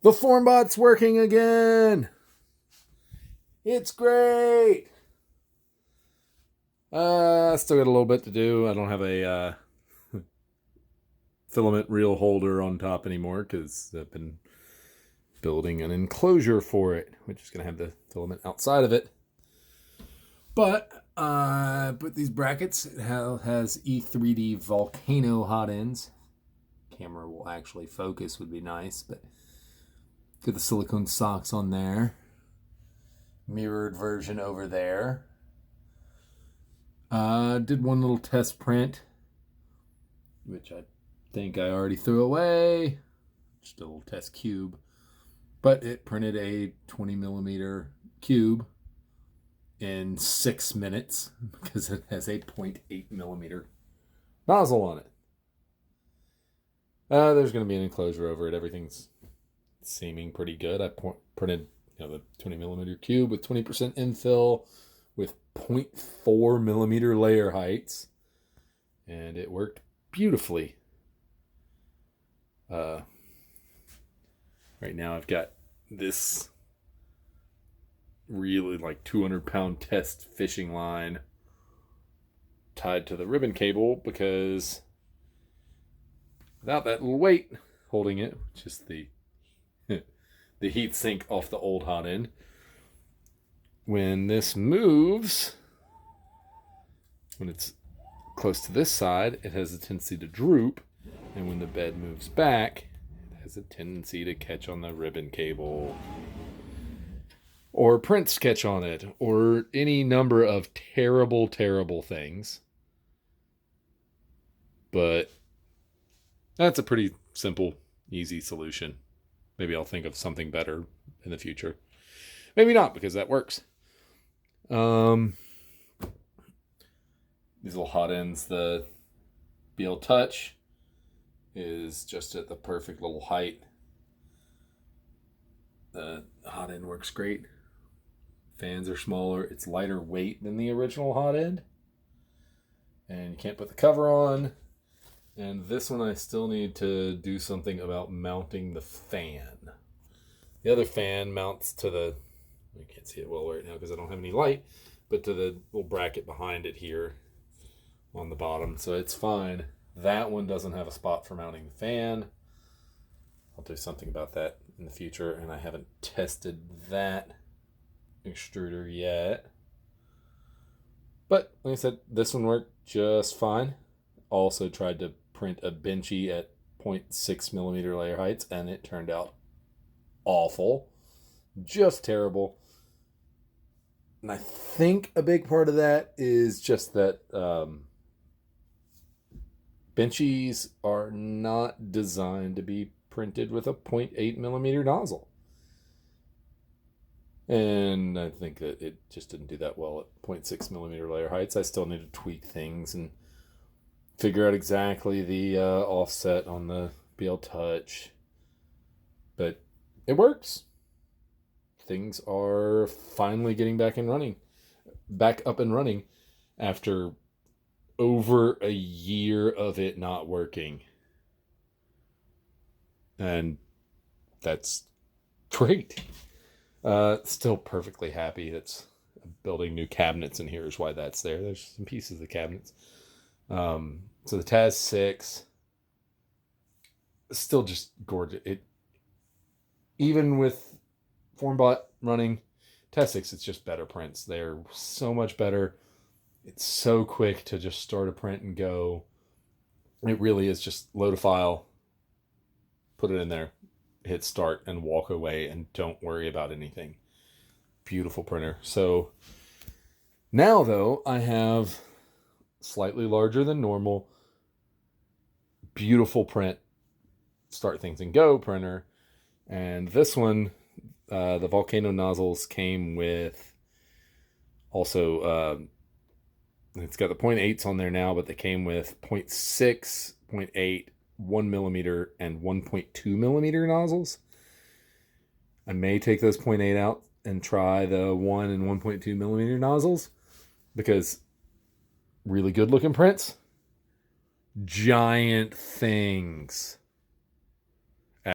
The Formbot's working again. It's great. Still got a little bit to do. I don't have a filament reel holder on top anymore because I've been building an enclosure for it, which is going to have the filament outside of it. But I put these brackets. It has E3D volcano hot ends. Camera will actually focus, would be nice, but got the silicone socks on there. Mirrored version over there. Did one little test print, which I think I already threw away. Just a little test cube. But it printed a 20 millimeter cube in 6 minutes because it has a 0.8 millimeter nozzle on it. There's going to be an enclosure over it. Everything's seeming pretty good. I printed the 20 millimeter cube with 20% infill with 0.4 millimeter layer heights, and it worked beautifully. Right now I've got this really 200-pound test fishing line tied to the ribbon cable because without that little weight holding it, which is the heat sink off the old hot end, when this moves, when it's close to this side, it has a tendency to droop, and when the bed moves back, it has a tendency to catch on the ribbon cable, or prints catch on it, or any number of terrible, terrible things. But that's a pretty simple, easy solution. Maybe I'll think of something better in the future. Maybe not, because that works. These little hot ends, the BL Touch is just at the perfect little height. The hot end works great. Fans are smaller. It's lighter weight than the original hot end. And you can't put the cover on. And this one I still need to do something about mounting the fan. The other fan mounts to the, I can't see it well right now because I don't have any light, but to the little bracket behind it here on the bottom. So it's fine. That one doesn't have a spot for mounting the fan. I'll do something about that in the future, and I haven't tested that extruder yet. But like I said, this one worked just fine. Also tried to print a benchy at 0.6 millimeter layer heights, and it turned out awful. Just terrible. And I think a big part of that is just that benchies are not designed to be printed with a 0.8 millimeter nozzle. And I think that it just didn't do that well at 0.6 millimeter layer heights. I still need to tweak things and figure out exactly the offset on the BL Touch. But it works. Things are finally getting back up and running after over a year of it not working. And that's great. Still perfectly happy. It's building new cabinets in here is why that's there. There's some pieces of cabinets. So the Taz 6 still just gorgeous. It, even with Formbot running Taz 6, it's just better prints. They're so much better. It's so quick to just start a print and go. It really is just load a file, put it in there, hit start, and walk away, and don't worry about anything. Beautiful printer. So now, though, I have slightly larger than normal, beautiful print, start things and go printer. And this one, the volcano nozzles came with also, it's got the 0.8s on there now, but they came with 0.6, 0.8, 1 millimeter, and 1.2 millimeter nozzles. I may take those 0.8 out and try the 1 and 1.2 millimeter nozzles because really good looking prints. Giant things.